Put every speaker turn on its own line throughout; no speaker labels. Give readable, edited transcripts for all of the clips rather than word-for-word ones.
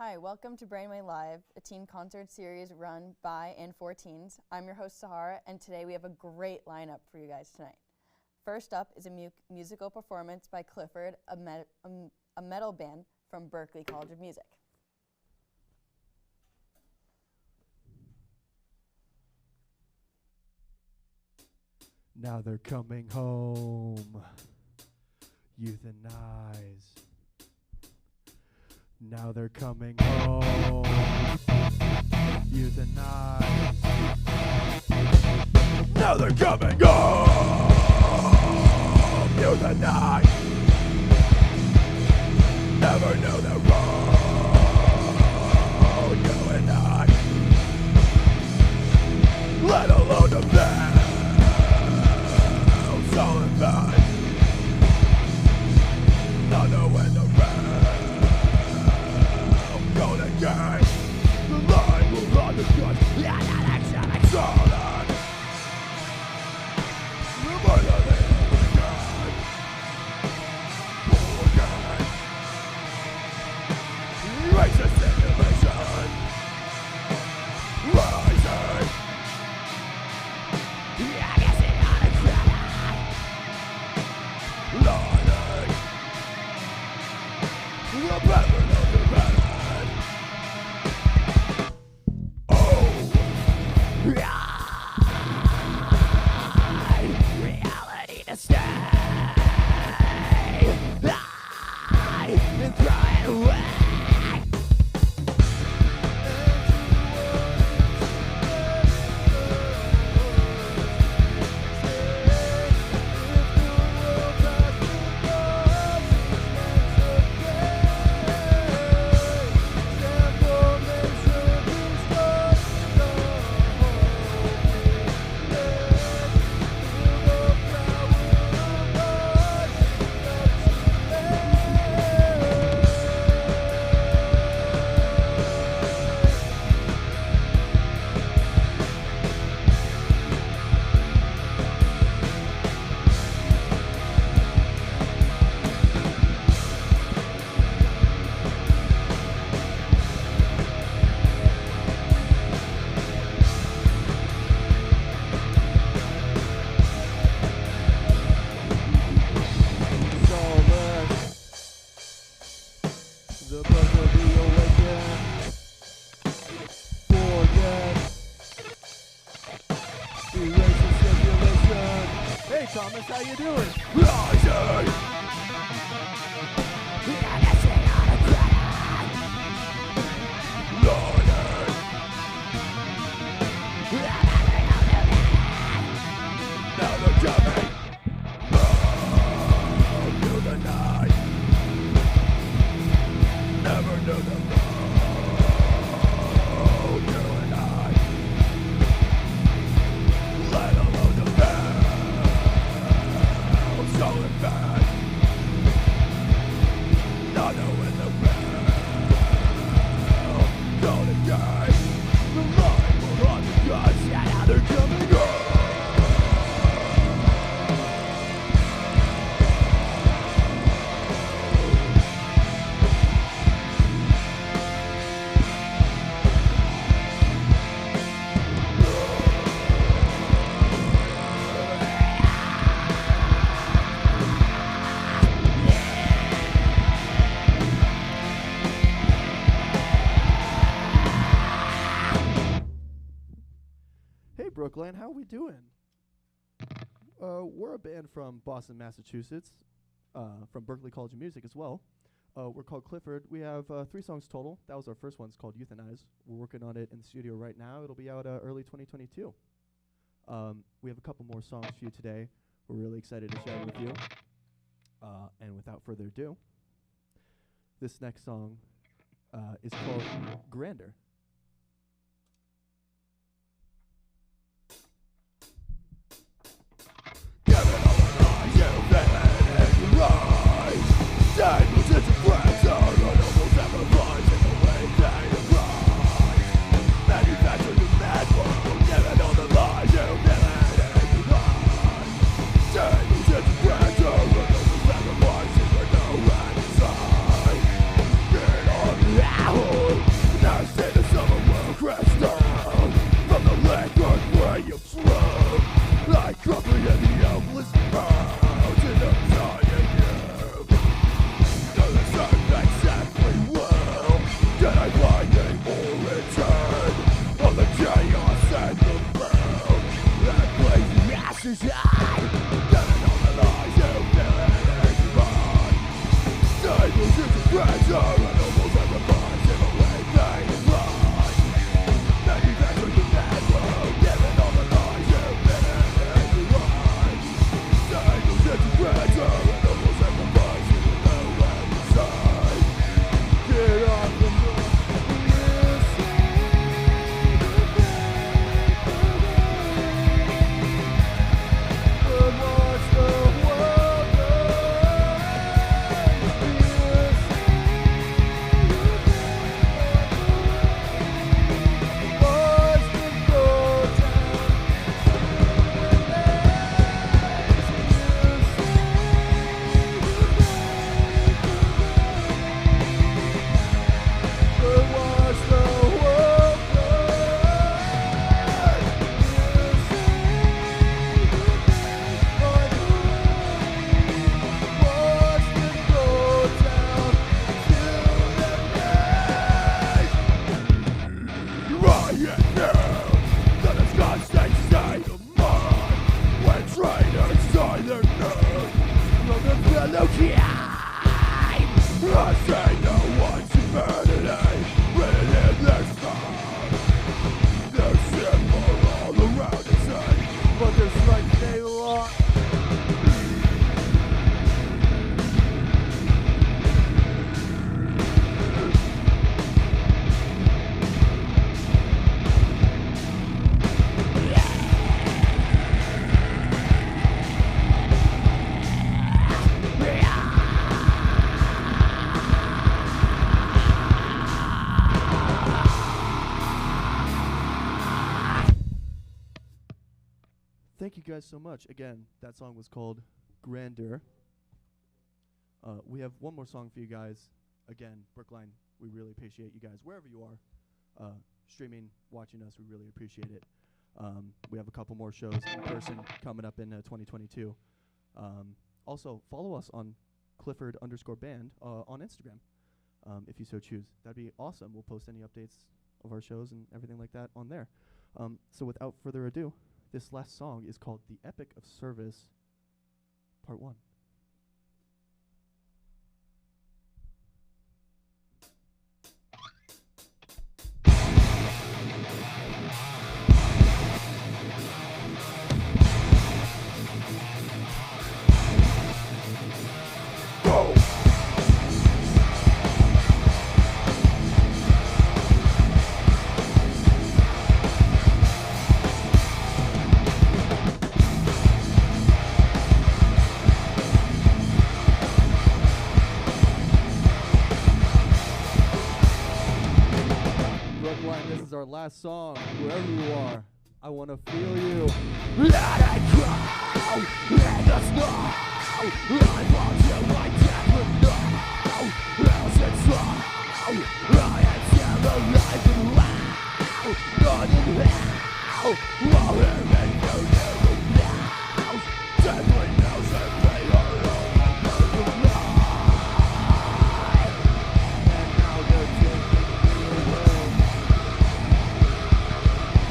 Hi, welcome to Brainway Live, a teen concert series run by and for teens. I'm your host, Sahara, and today we have a great lineup for you guys tonight. First up is a musical performance by Clifford, a metal band from Berklee College of Music.
Now they're coming home, euthanized. Now they're coming home, euthanized. Now they're coming home, euthanized. Never knew the road, you and I. Let alone the bad. So in bed, not knowing the realm, gonna gain. The line will run the gun, solid. The murder they again, again. Racist simulation, rising. Lying, the pattern of the pattern. Oh, reality to stay. And throw it away. The book will be awakened. Forget. Erase simulation. Hey Thomas, how you doing? Rising. Lying. Now they're coming. Through the night. Never knew the road, you and I. Let alone the bad, so in bad. Not knowing the realm, don't engage. The line will run the guns, and now they're coming up. Brookline, how are we doing? We're a band from Boston, Massachusetts, from Berklee College of Music as well. We're called Clifford. We have 3 songs total. That was our first one. It's called Euthanize. We're working on it in the studio right now. It'll be out early 2022. We have a couple more songs for you today. We're really excited to share with you. And without further ado, this next song is called Grander. Diamonds into friends are almost sacrificed in the way they arise. Manufactured in mad world, given all the lies you've given into lies. Diamonds into friends are almost sacrificed in the no end inside. Get on now. Thank you guys so much. Again, that song was called Grandeur. We have one more song for you guys. Again, Brookline, we really appreciate you guys wherever you are. Streaming, watching us, we really appreciate it. We have a couple more shows in person coming up in 2022. Also, follow us on Clifford_band on Instagram, if you so choose. That'd be awesome. We'll post any updates of our shows and everything like that on there. So without further ado, this last song is called The Epic of Service, Part 1. This is our last song. Wherever you are, I want to feel you. Let it go in the snow. I want you like that, but no. Else it's slow. I am still alive and loud. Not in hell. While we're in your new house. Deadly knows that they are all over the line. And now they're taking me away.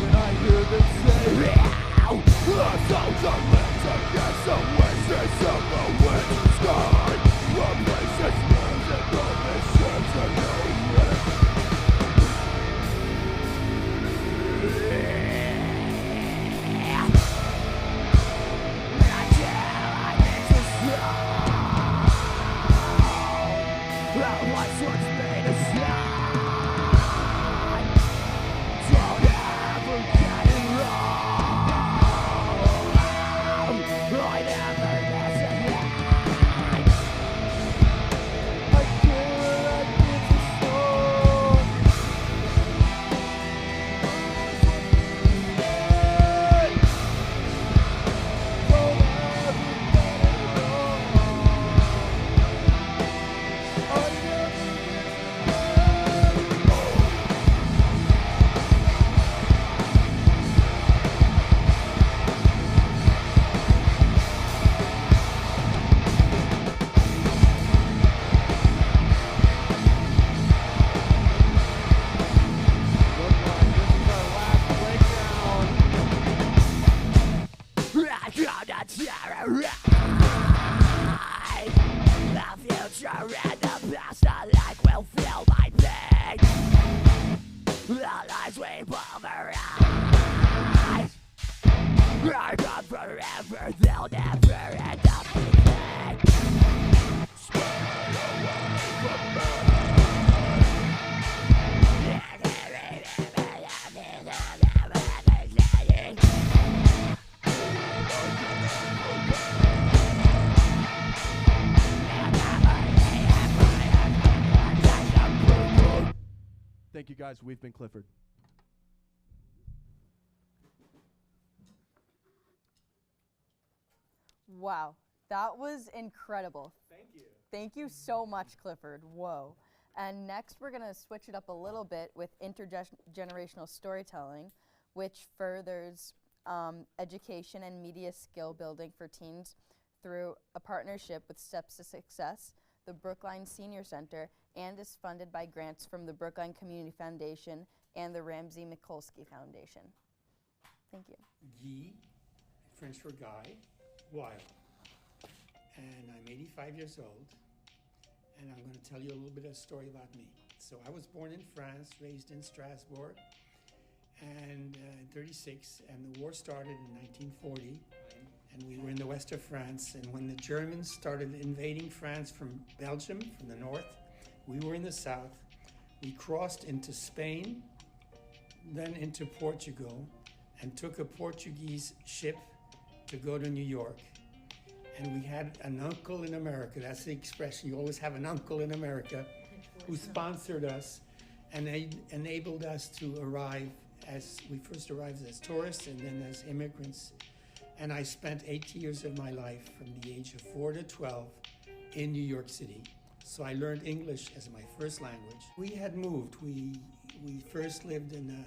I hear them say, ow! The souls are lit against the wishes of the winter sky. Replaces music, promises a new life. Until I need to stop. That was what's made us stop. Don't ever get it wrong. I never miss a line. I can't get to soul. Don't ever get it wrong. I never the future and the past alike will feel my pain. The lies we pulverize are gone forever, they'll never end up again. Stay away from me. Thank you guys, we've been Clifford.
Wow, that was incredible.
Thank you.
Thank you so much, Clifford. Whoa. And next, we're going to switch it up a little bit with intergenerational storytelling, which furthers education and media skill building for teens through a partnership with Steps to Success, the Brookline Senior Center, and is funded by grants from the Brookline Community Foundation and the Ramsey Mikulski Foundation. Thank you.
Guy, French for guy, wild. And I'm 80 85 years old, and I'm going to tell you a little bit of a story about me. So I was born in France, raised in Strasbourg, and in 36, and the war started in 1940, and we were in the west of France, and when the Germans started invading France from Belgium, from the north, we were in the south. We crossed into Spain, then into Portugal, and took a Portuguese ship to go to New York. And we had an uncle in America, that's the expression, you always have an uncle in America, who sponsored us and enabled us to arrive as, we first arrived as tourists and then as immigrants. And I spent 8 years of my life from the age of 4 to 12 in New York City. So I learned English as my first language. We had moved. We first lived in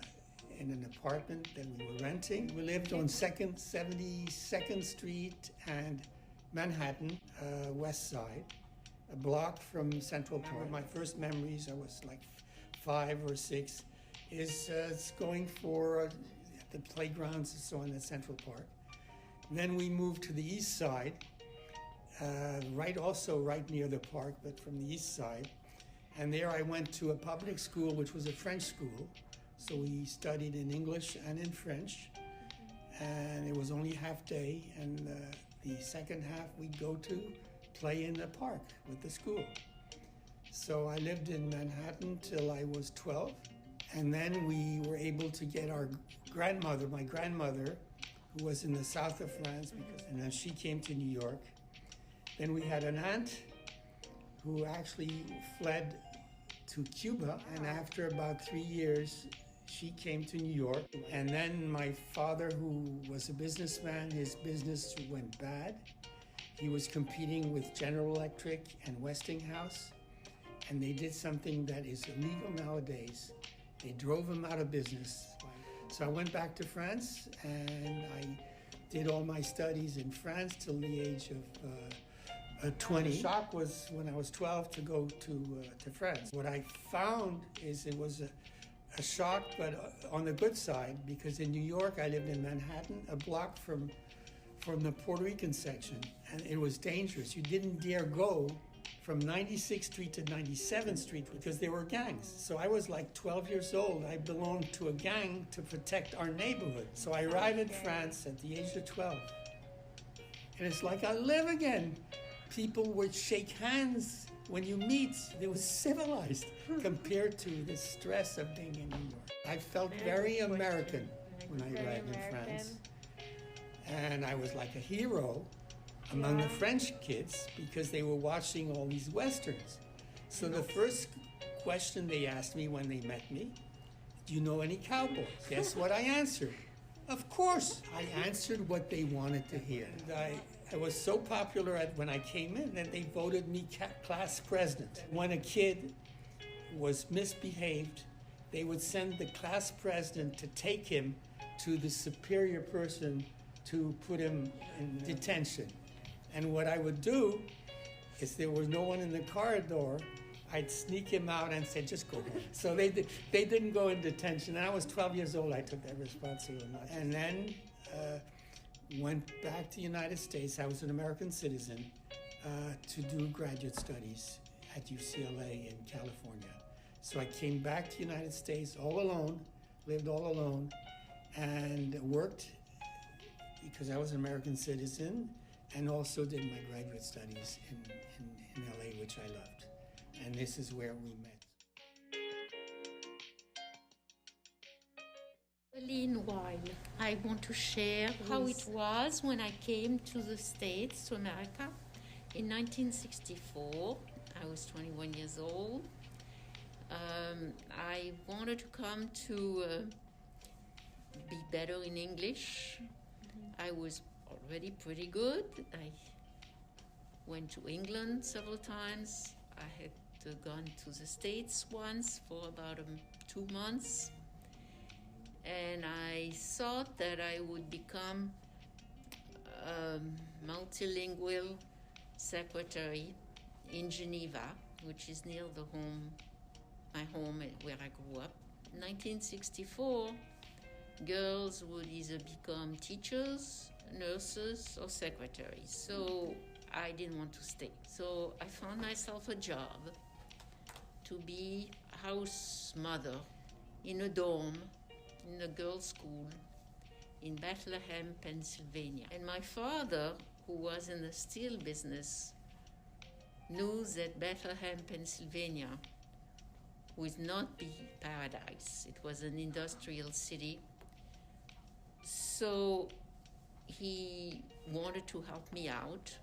an apartment that we were renting. We lived on 72nd Street and Manhattan, West Side, a block from Central Park. My first memories, I was like 5 or 6, is going for the playgrounds and so on at Central Park. Then we moved to the east side, right near the park, but from the east side. And there I went to a public school, which was a French school. So we studied in English and in French. And it was only half day. And the second half we'd go to play in the park with the school. So I lived in Manhattan till I was 12. And then we were able to get our grandmother, my grandmother, who was in the south of France, and then she came to New York. Then we had an aunt who actually fled to Cuba, and after about 3 years, she came to New York. And then my father, who was a businessman, his business went bad. He was competing with General Electric and Westinghouse, and they did something that is illegal nowadays. They drove him out of business. So I went back to France, and I did all my studies in France till the age of 20. The shock was when I was 12 to go to France. What I found is it was a shock, but on the good side, because in New York I lived in Manhattan, a block from the Puerto Rican section, and it was dangerous. You didn't dare go from 96th Street to 97th Street because there were gangs. So I was like 12 years old. I belonged to a gang to protect our neighborhood. So I arrived in France at the age of 12. And it's like I live again. People would shake hands when you meet. They were civilized compared to the stress of being in New York. I felt very American when I arrived in France. And I was like a hero among the French kids because they were watching all these Westerns. So the first question they asked me when they met me, do you know any cowboys? Guess what I answered? Of course. I answered what they wanted to hear. I was so popular when I came in that they voted me class president. When a kid was misbehaved, they would send the class president to take him to the superior person to put him in detention. And what I would do is there was no one in the corridor, I'd sneak him out and say, just go home. So they didn't go in detention. And I was 12 years old, I took that responsibility. And then went back to the United States. I was an American citizen to do graduate studies at UCLA in California. So I came back to the United States all alone, lived all alone, and worked because I was an American citizen, and also did my graduate studies in LA, which I loved. And this is where we met.
While I want to share how it was when I came to the States, to America, in 1964. I was 21 years old. I wanted to come to be better in English. I was already pretty good. I went to England several times. I had gone to the States once for about 2 months. And I thought that I would become a multilingual secretary in Geneva, which is near my home where I grew up. In 1964, girls would either become teachers, nurses, or secretaries. So I didn't want to stay. So I found myself a job to be house mother in a dorm in a girls' school in Bethlehem, Pennsylvania. And my father, who was in the steel business, knew that Bethlehem, Pennsylvania would not be paradise. It was an industrial city. So he wanted to help me out.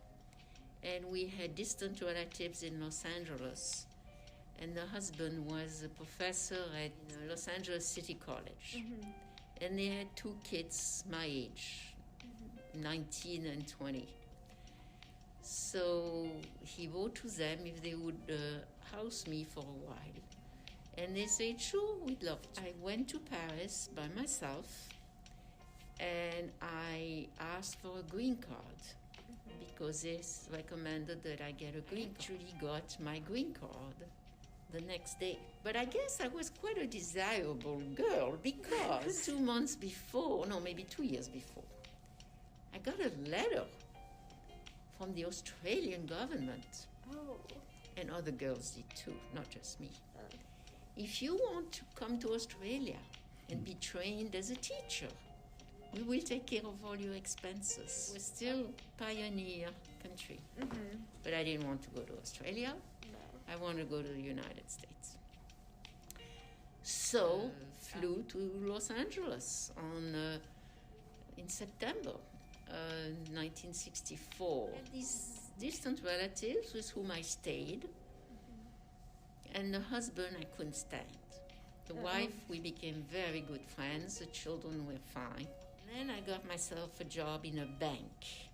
And we had distant relatives in Los Angeles. And the husband was a professor at Los Angeles City College. Mm-hmm. And they had 2 kids my age, 19 and 20. So he wrote to them if they would house me for a while. And they said, sure, we'd love to. I went to Paris by myself, and I asked for a green card because they recommended that I get a green card. I actually got my green card the next day. But I guess I was quite a desirable girl because 2 months before, no, maybe 2 years before, I got a letter from the Australian government. Oh. And other girls did too, not just me. If you want to come to Australia and be trained as a teacher, we will take care of all your expenses. We're still pioneer country. Mm-hmm. But I didn't want to go to Australia. No. I wanted to go to the United States. So flew to Los Angeles in September 1964. I had these distant relatives with whom I stayed. And the husband I couldn't stand. The wife, we became very good friends. The children were fine. And then I got myself a job in a bank.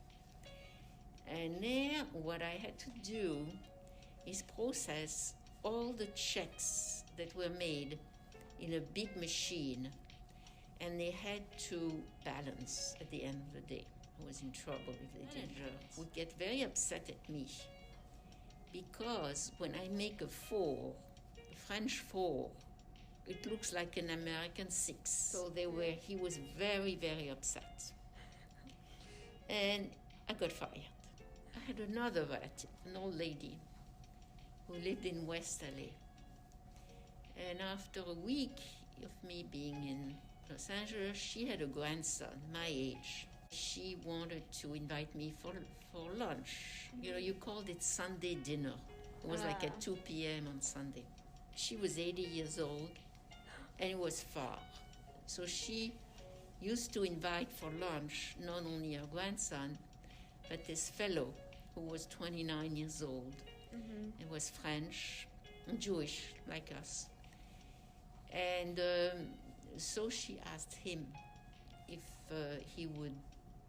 And there, what I had to do is process all the checks that were made in a big machine. And they had to balance at the end of the day. I was in trouble if they didn't. Would get very upset at me. Because when I make a 4, a French 4, it looks like an American 6. So he was very, very upset. And I got fired. I had another relative, an old lady, who lived in West LA. And after a week of me being in Los Angeles, she had a grandson, my age. She wanted to invite me for lunch. You know, you called it Sunday dinner. It was like at 2 p.m. on Sunday. She was 80 years old, and it was far. So she used to invite for lunch not only her grandson, but this fellow who was 29 years old. Mm-hmm. He was French and Jewish, like us. And so she asked him if he would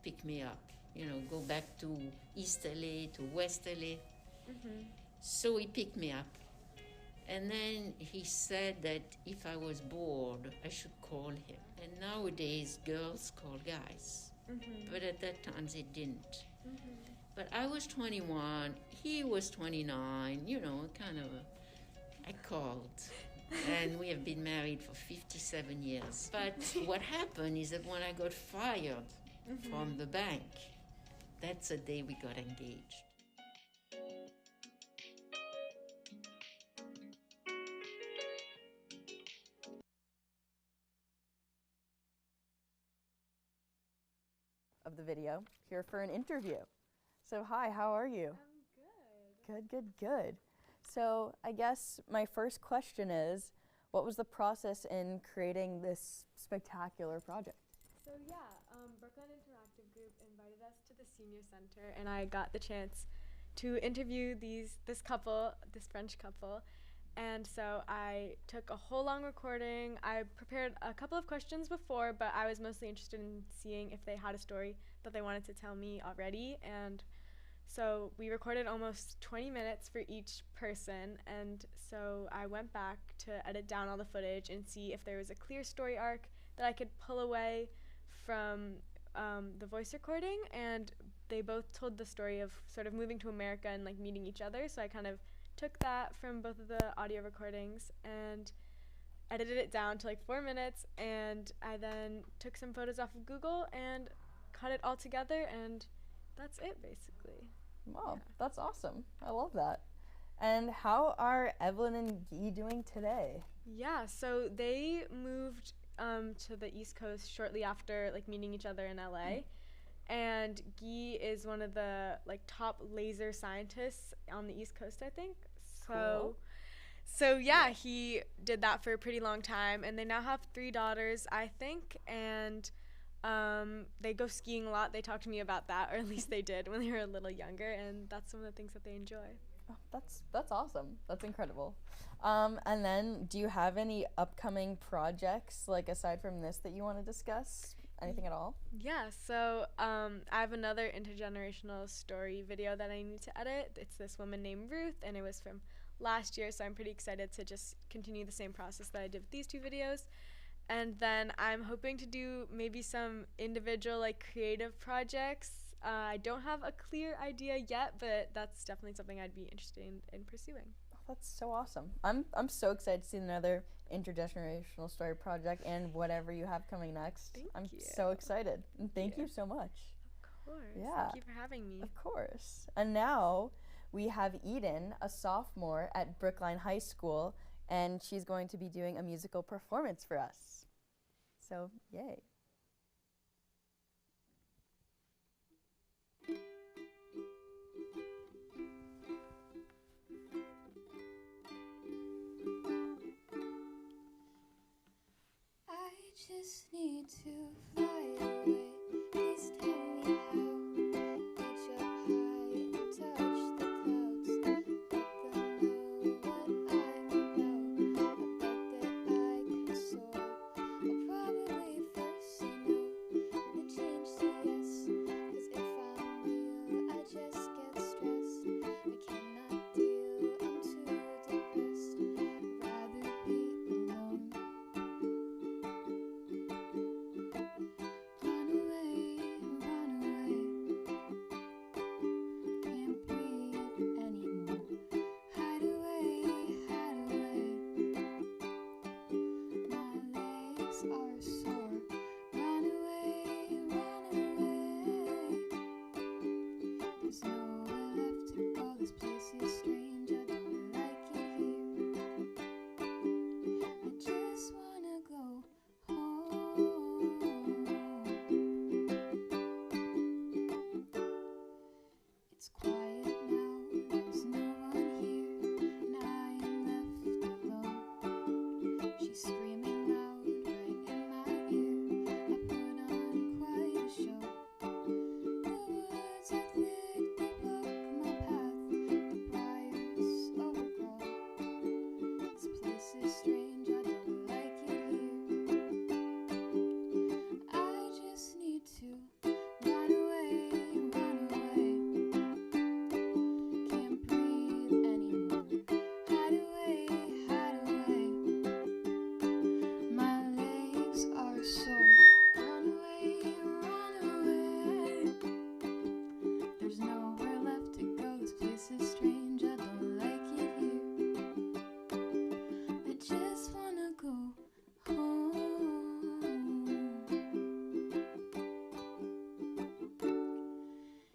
pick me up, you know, go back to East LA, to West LA. Mm-hmm. So he picked me up. And then he said that if I was bored, I should call him. And nowadays, girls call guys. Mm-hmm. But at that time, they didn't. Mm-hmm. But I was 21, he was 29, you know, kind of, I called. And we have been married for 57 years. But what happened is that when I got fired from the bank, that's the day we got engaged.
Of the video, here for an interview. So hi, how are you?
I'm good.
Good. So I guess my first question is, what was the process in creating this spectacular project?
So Brookline Interactive Group invited us to the Senior Center, and I got the chance to interview this French couple. And so I took a whole long recording. I prepared a couple of questions before, but I was mostly interested in seeing if they had a story that they wanted to tell me already. And so we recorded almost 20 minutes for each person. And so I went back to edit down all the footage and see if there was a clear story arc that I could pull away from the voice recording. And they both told the story of sort of moving to America and like meeting each other. So I kind of took that from both of the audio recordings and edited it down to like 4 minutes, and I then took some photos off of Google and cut it all together, and that's it basically.
Wow,
Yeah.
that's awesome. I love that. And how are Evelyn and Guy doing today?
Yeah, so they moved to the East Coast shortly after like meeting each other in LA. And Guy is one of the like top laser scientists on the East Coast, I think.
Cool.
So yeah, he did that for a pretty long time, and they now have 3 daughters, I think, and they go skiing a lot. They talk to me about that, or at least they did when they were a little younger, and that's some of the things that they enjoy.
Oh, that's awesome. That's incredible. And then, do you have any upcoming projects, like aside from this, that you want to discuss? Anything at all?
Yeah, so I have another intergenerational story video that I need to edit. It's this woman named Ruth, and it was from last year, so I'm pretty excited to just continue the same process that I did with these 2 videos. And then I'm hoping to do maybe some individual, like, creative projects. I don't have a clear idea yet, but that's definitely something I'd be interested in pursuing.
Oh, that's so awesome. I'm so excited to see another intergenerational story project and whatever you have coming next.
Thank
I'm
you.
so excited. And thank you so much.
Of course.
Yeah.
Thank you for having me.
Of course. And now we have Eden, a sophomore at Brookline High School, and she's going to be doing a musical performance for us. So, yay.
I just need to fly away. Please tell me how. Reach up high and touch the clouds. Let them know what I'm about. I bet that I could soar. I'll probably first say no, then change to yes. 'Cause if I'm real, I just get stressed. I cannot deal, I'm too depressed. I'd rather be alone. Run away, can't breathe anymore. Hide away, my legs are sore. Run away, there's nowhere left to go, this place is strange, I don't like it here. I just wanna go home. It's quiet now, there's no one here, and I am left alone. She's screaming loud right in my ear. I put on quite a show. The woods are thick, they block my path. The briars overgrown. This place is strange, I don't like it here. I just need to run away. Can't breathe anymore. Hide away. My legs are sore. Run away. There's nowhere left to go. This place is strange. I don't like it here. I just wanna go home.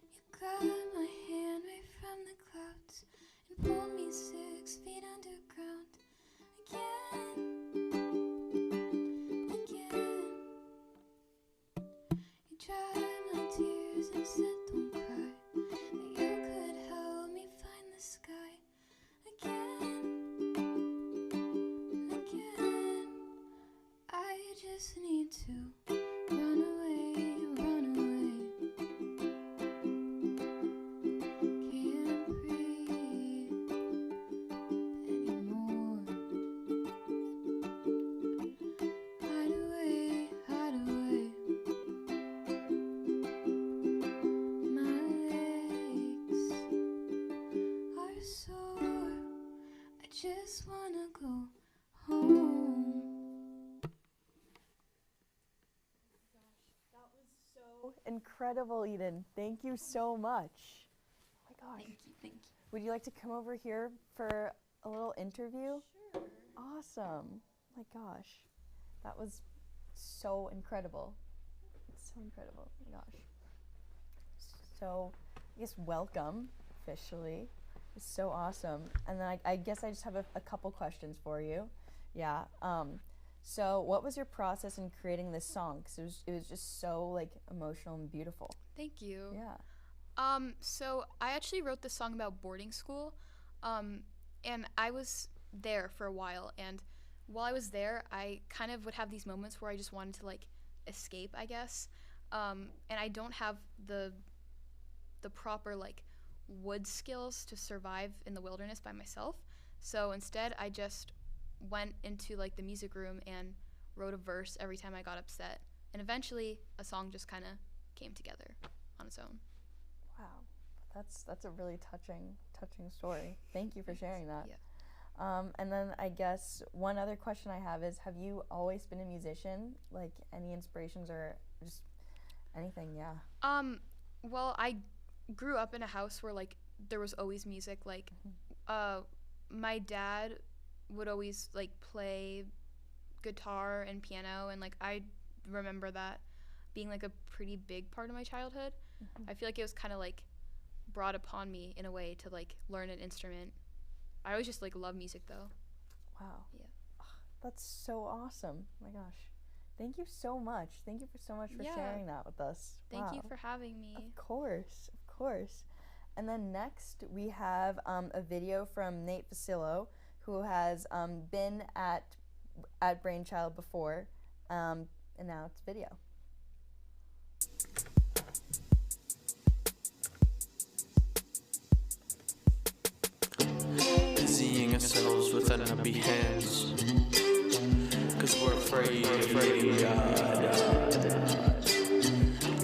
You grab my hand right from the clouds and pull me 6 feet underground again. You dry my tears and said don't cry, that you could help me find the sky again. I just need to run away. Can't breathe anymore. Hide away. My legs are sore. I just wanna go home.
That was so incredible, Eden. Thank you so much. Oh my gosh.
Thank you.
Would you like to come over here for a little interview? Sure. Awesome. Oh my gosh. That was so incredible. So incredible. Oh my gosh. So, guess welcome officially. It's so awesome. And then I guess I just have a couple questions for you. Yeah. So what was your process in creating this song? Because it was just so like emotional and beautiful.
Thank you.
Yeah.
So I actually wrote this song about boarding school, and I was there for a while, and while I was there, I kind of would have these moments where I just wanted to like escape, I guess, and I don't have the proper like wood skills to survive in the wilderness by myself, so instead I just went into like the music room and wrote a verse every time I got upset, and eventually a song just kind of came together on its own.
Wow. That's a really touching story. Thank you for sharing that.
Yeah.
And then I guess one other question I have is, have you always been a musician? Like any inspirations or just anything? Yeah.
Well, I grew up in a house where like there was always music. Like, my dad would always like play guitar and piano, and like I remember that being like a pretty big part of my childhood. I feel like it was kind of like brought upon me in a way to like learn an instrument. I always just like love music though.
Wow.
Yeah.
That's so awesome. Oh my gosh. Thank you so much. Thank you so much for
Yeah.
sharing that with us.
Thank you
Wow.
for having me.
Of course, of course. And then next we have a video from Nate Facillo, who has been at Brainchild before, and now it's video.
Busying ourselves with unhappy hands, 'cause we're afraid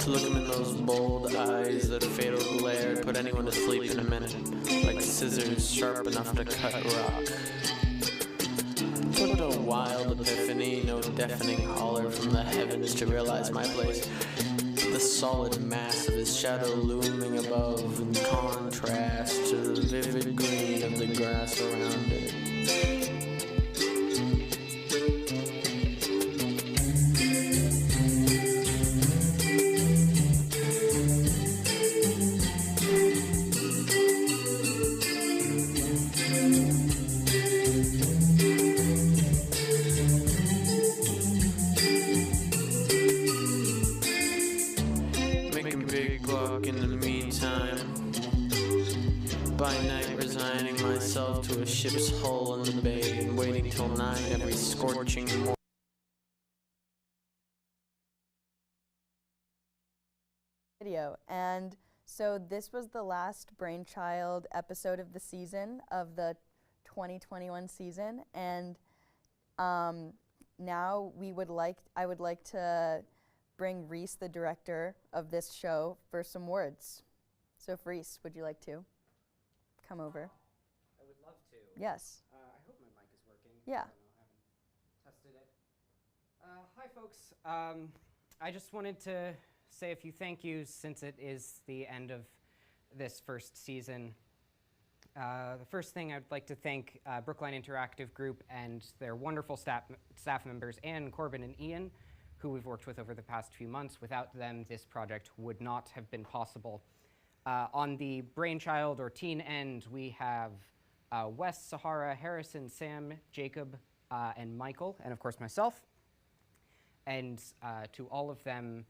to look him in those bold eyes, that fatal glare, put anyone to sleep in a minute, like scissors sharp enough to cut rock. What a wild epiphany, no deafening holler from the heavens to realize my place. The solid mass of his shadow looming above, in contrast to the vivid green of the grass around it. Making big buck in the meantime. By night resigning myself to a ship's hull in the bay, and waiting till night every scorching morning.
Video. And so this was the last Brainchild episode of the season, of the 2021 season, and now I would like to bring Rhys, the director of this show, for some words. So if Rhys, would you like to come over?
I would love to.
Yes.
I hope my mic is working.
Yeah.
I don't know, I haven't tested it. Hi, folks. I just wanted to say a few thank yous since it is the end of this first season. The first thing I'd like to thank Brookline Interactive Group and their wonderful staff members, Anne, Corbin, and Ian, who we've worked with over the past few months. Without them, this project would not have been possible. On the Brainchild or teen end, we have Wes, Sahara, Harrison, Sam, Jacob, and Michael, and of course myself. And to all of them,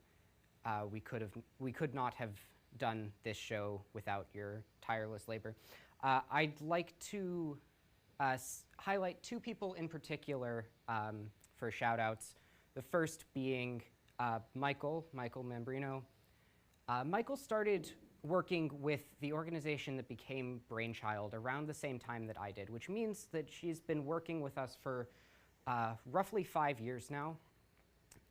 we could not have done this show without your tireless labor. I'd like to highlight two people in particular for shout outs. The first being Michael Mambrino. Michael started working with the organization that became Brainchild around the same time that I did, which means that she's been working with us for roughly 5 years now.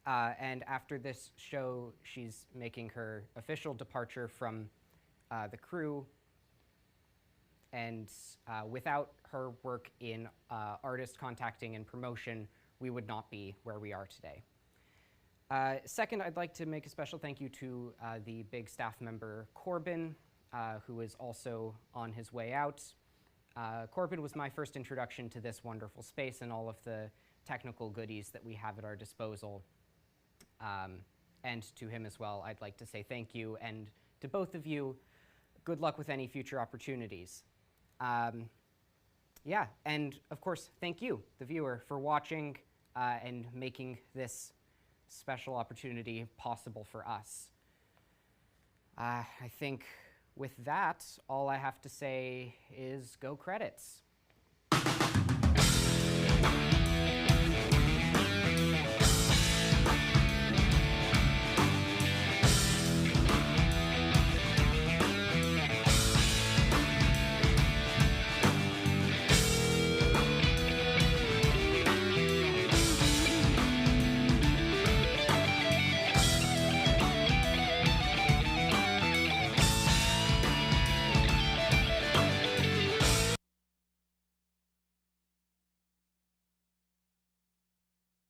And after this show, she's making her official departure from the crew. And without her work in artist contacting and promotion, we would not be where we are today. Second, I'd like to make a special thank you to the big staff member, Corbin, who is also on his way out. Corbin was my first introduction to this wonderful space and all of the technical goodies that we have at our disposal. And to him as well, I'd like to say thank you. And to both of you, good luck with any future opportunities. Yeah, and of course, thank you, the viewer, for watching and making this special opportunity possible for us. I think with that, all I have to say is go credits.